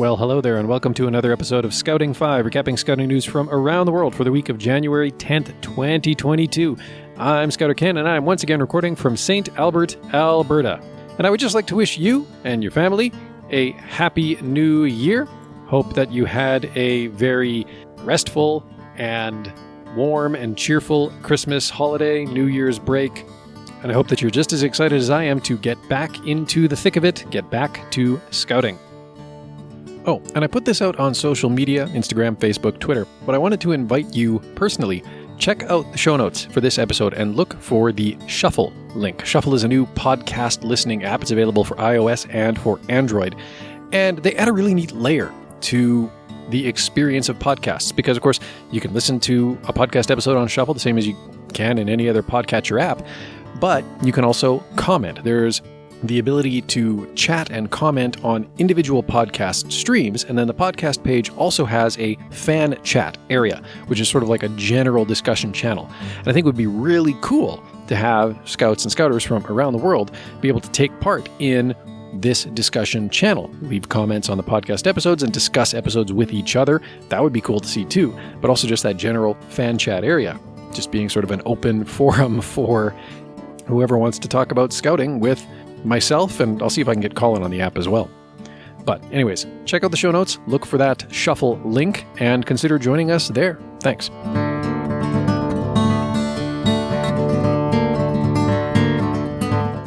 Well, hello there, and welcome to another episode of Scouting 5, recapping scouting news from around the world for the week of January 10th, 2022. I'm Scouter Ken, and I'm once again recording from St. Albert, Alberta. And I would just like to wish you and your family a happy new year. Hope that you had a very restful and warm and cheerful Christmas holiday, New Year's break. And I hope that you're just as excited as I am to get back into the thick of it, get back to scouting. Oh, and I put this out on social media, Instagram, Facebook, Twitter, but I wanted to invite you personally, check out the show notes for this episode and look for the Shuffle link. Shuffle is a new podcast listening app. It's available for iOS and for Android. And they add a really neat layer to the experience of podcasts because, of course, you can listen to a podcast episode on Shuffle the same as you can in any other podcatcher app, but you can also comment. There's the ability to chat and comment on individual podcast streams, and then the podcast page also has a fan chat area, which is sort of like a general discussion channel. And I think it would be really cool to have scouts and scouters from around the world be able to take part in this discussion channel, leave comments on the podcast episodes and discuss episodes with each other. That would be cool to see too, but also just that general fan chat area, just being sort of an open forum for whoever wants to talk about scouting with myself, and I'll see if I can get Colin on the app as well. But anyways, check out the show notes, look for that Shuffle link, and consider joining us there. Thanks.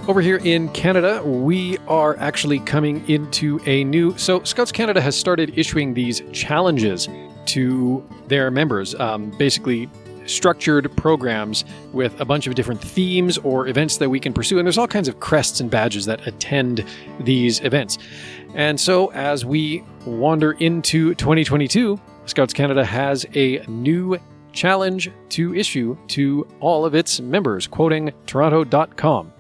Over here in Canada, we are actually coming into a new... So Scouts Canada has started issuing these challenges to their members, basically structured programs with a bunch of different themes or events that we can pursue. And there's all kinds of crests and badges that attend these events. And so as we wander into 2022, Scouts Canada has a new challenge to issue to all of its members, quoting Toronto.com.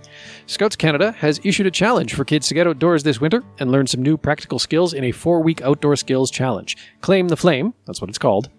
Scouts Canada has issued a challenge for kids to get outdoors this winter and learn some new practical skills in a 4-week outdoor skills challenge. Claim the Flame, that's what it's called,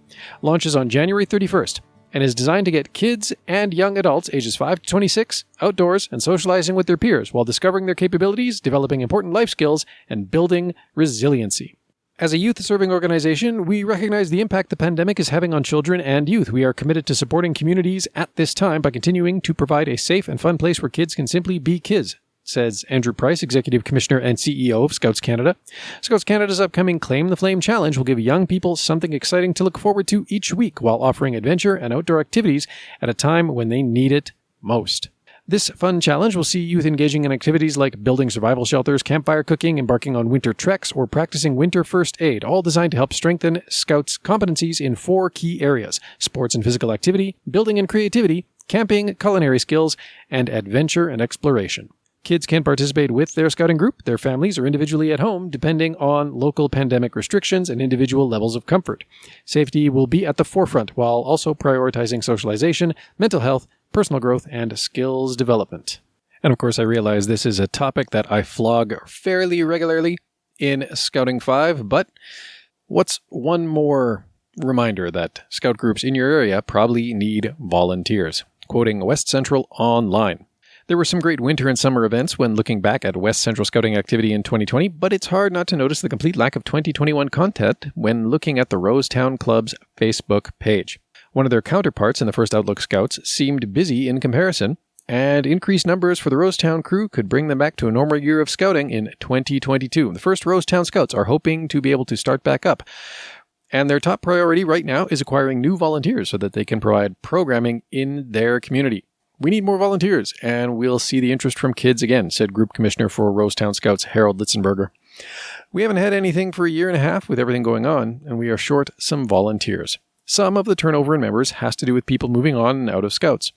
launches on January 31st. And is designed to get kids and young adults ages 5 to 26 outdoors and socializing with their peers while discovering their capabilities, developing important life skills, and building resiliency. As a youth-serving organization, we recognize the impact the pandemic is having on children and youth. We are committed to supporting communities at this time by continuing to provide a safe and fun place where kids can simply be kids, says Andrew Price, Executive Commissioner and CEO of Scouts Canada. Scouts Canada's upcoming Claim the Flame Challenge will give young people something exciting to look forward to each week while offering adventure and outdoor activities at a time when they need it most. This fun challenge will see youth engaging in activities like building survival shelters, campfire cooking, embarking on winter treks, or practicing winter first aid, all designed to help strengthen Scouts' competencies in 4 key areas: sports and physical activity, building and creativity, camping, culinary skills, and adventure and exploration. Kids can participate with their scouting group, their families, or individually at home, depending on local pandemic restrictions and individual levels of comfort. Safety will be at the forefront while also prioritizing socialization, mental health, personal growth, and skills development. And of course, I realize this is a topic that I flog fairly regularly in Scouting 5, but what's one more reminder that scout groups in your area probably need volunteers? Quoting West Central Online. There were some great winter and summer events when looking back at West Central Scouting activity in 2020, but it's hard not to notice the complete lack of 2021 content when looking at the Rosetown Club's Facebook page. One of their counterparts in the first Outlook Scouts seemed busy in comparison, and increased numbers for the Rosetown crew could bring them back to a normal year of scouting in 2022. The first Rosetown Scouts are hoping to be able to start back up, and their top priority right now is acquiring new volunteers so that they can provide programming in their community. We need more volunteers, and we'll see the interest from kids again, said Group Commissioner for Rosetown Scouts Harold Litzenberger. We haven't had anything for a year and a half with everything going on, and we are short some volunteers. Some of the turnover in members has to do with people moving on and out of Scouts.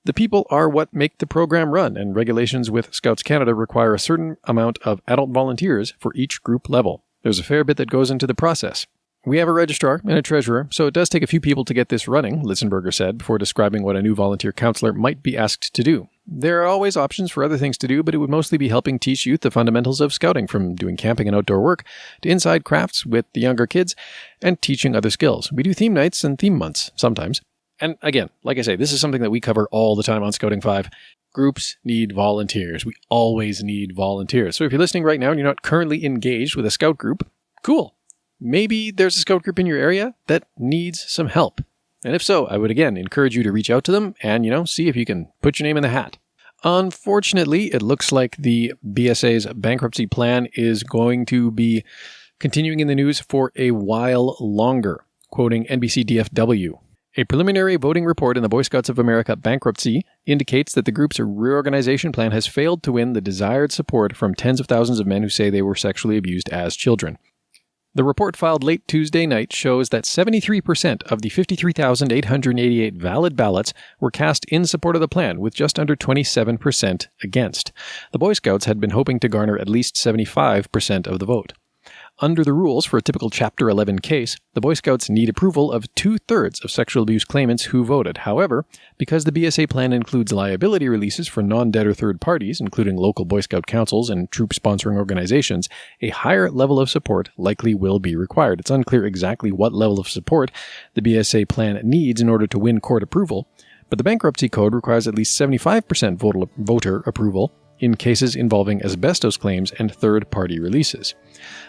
The people are what make the program run, and regulations with Scouts Canada require a certain amount of adult volunteers for each group level. There's a fair bit that goes into the process. We have a registrar and a treasurer, so it does take a few people to get this running, Litzenberger said, before describing what a new volunteer counselor might be asked to do. There are always options for other things to do, but it would mostly be helping teach youth the fundamentals of scouting, from doing camping and outdoor work to inside crafts with the younger kids and teaching other skills. We do theme nights and theme months sometimes. And again, like I say, this is something that we cover all the time on Scouting 5. Groups need volunteers. We always need volunteers. So if you're listening right now and you're not currently engaged with a scout group, cool. maybe there's a scout group in your area that needs some help. And if so, I would again encourage you to reach out to them and, see if you can put your name in the hat. Unfortunately, it looks like the BSA's bankruptcy plan is going to be continuing in the news for a while longer. Quoting NBC DFW, a preliminary voting report in the Boy Scouts of America bankruptcy indicates that the group's reorganization plan has failed to win the desired support from tens of thousands of men who say they were sexually abused as children. The report filed late Tuesday night shows that 73% of the 53,888 valid ballots were cast in support of the plan, with just under 27% against. The Boy Scouts had been hoping to garner at least 75% of the vote. Under the rules for a typical Chapter 11 case, the Boy Scouts need approval of 2/3 of sexual abuse claimants who voted. However, because the BSA plan includes liability releases for non-debtor third parties, including local Boy Scout councils and troop-sponsoring organizations, a higher level of support likely will be required. It's unclear exactly what level of support the BSA plan needs in order to win court approval, but the bankruptcy code requires at least 75% voter approval in cases involving asbestos claims and third-party releases.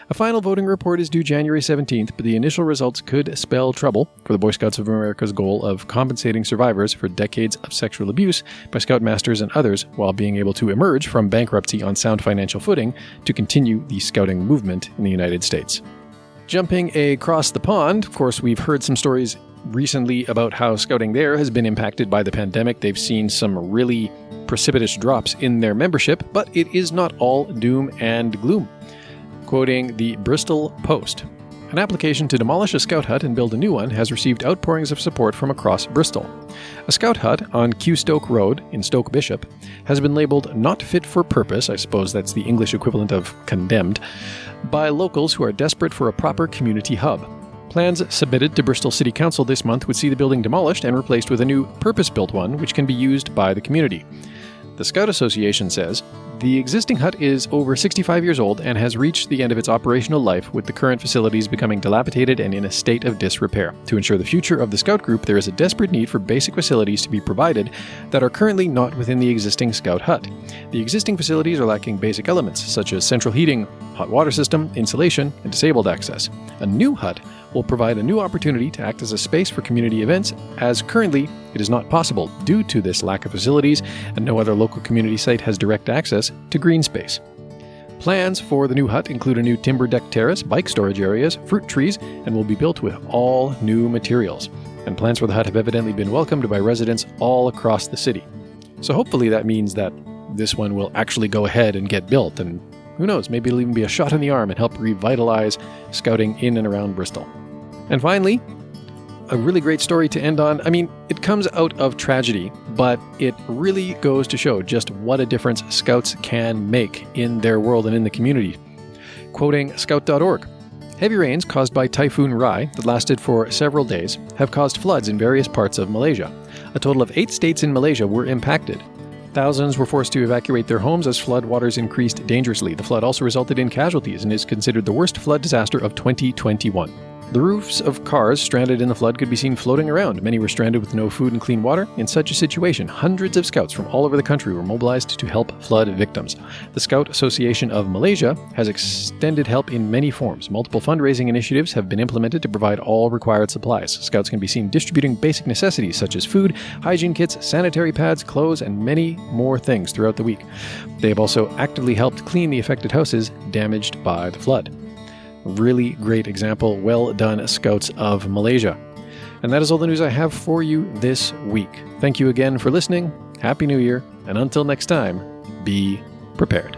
A final voting report is due January 17th, but the initial results could spell trouble for the Boy Scouts of America's goal of compensating survivors for decades of sexual abuse by Scoutmasters and others while being able to emerge from bankruptcy on sound financial footing to continue the Scouting movement in the United States. Jumping across the pond, of course, we've heard some stories recently about how Scouting there has been impacted by the pandemic. They've seen some really precipitous drops in their membership, but it is not all doom and gloom. Quoting the Bristol Post, an application to demolish a scout hut and build a new one has received outpourings of support from across Bristol. A scout hut on Kew Stoke Road in Stoke Bishop has been labelled not fit for purpose, I suppose that's the English equivalent of condemned, by locals who are desperate for a proper community hub. Plans submitted to Bristol City Council this month would see the building demolished and replaced with a new purpose-built one which can be used by the community. The Scout Association says, the existing hut is over 65 years old and has reached the end of its operational life, with the current facilities becoming dilapidated and in a state of disrepair. To ensure the future of the Scout group, there is a desperate need for basic facilities to be provided that are currently not within the existing Scout hut. The existing facilities are lacking basic elements, such as central heating, hot water system, insulation, and disabled access. A new hut will provide a new opportunity to act as a space for community events, as currently it is not possible due to this lack of facilities, and no other local community site has direct access to green space. Plans for the new hut include a new timber deck terrace, bike storage areas, fruit trees, and will be built with all new materials. And plans for the hut have evidently been welcomed by residents all across the city. So hopefully that means that this one will actually go ahead and get built, and who knows, maybe it'll even be a shot in the arm and help revitalize Scouting in and around Bristol. And finally, a really great story to end on. I mean, it comes out of tragedy, but it really goes to show just what a difference Scouts can make in their world and in the community. Quoting Scout.org, heavy rains caused by Typhoon Rai that lasted for several days have caused floods in various parts of Malaysia. A total of 8 states in Malaysia were impacted. Thousands were forced to evacuate their homes as flood waters increased dangerously. The flood also resulted in casualties and is considered the worst flood disaster of 2021. The roofs of cars stranded in the flood could be seen floating around. Many were stranded with no food and clean water. In such a situation, hundreds of scouts from all over the country were mobilized to help flood victims. The Scout Association of Malaysia has extended help in many forms. Multiple fundraising initiatives have been implemented to provide all required supplies. Scouts can be seen distributing basic necessities such as food, hygiene kits, sanitary pads, clothes, and many more things throughout the week. They have also actively helped clean the affected houses damaged by the flood. Really great example. Well done, Scouts of Malaysia. And that is all the news I have for you this week. Thank you again for listening. Happy New Year. And until next time, be prepared.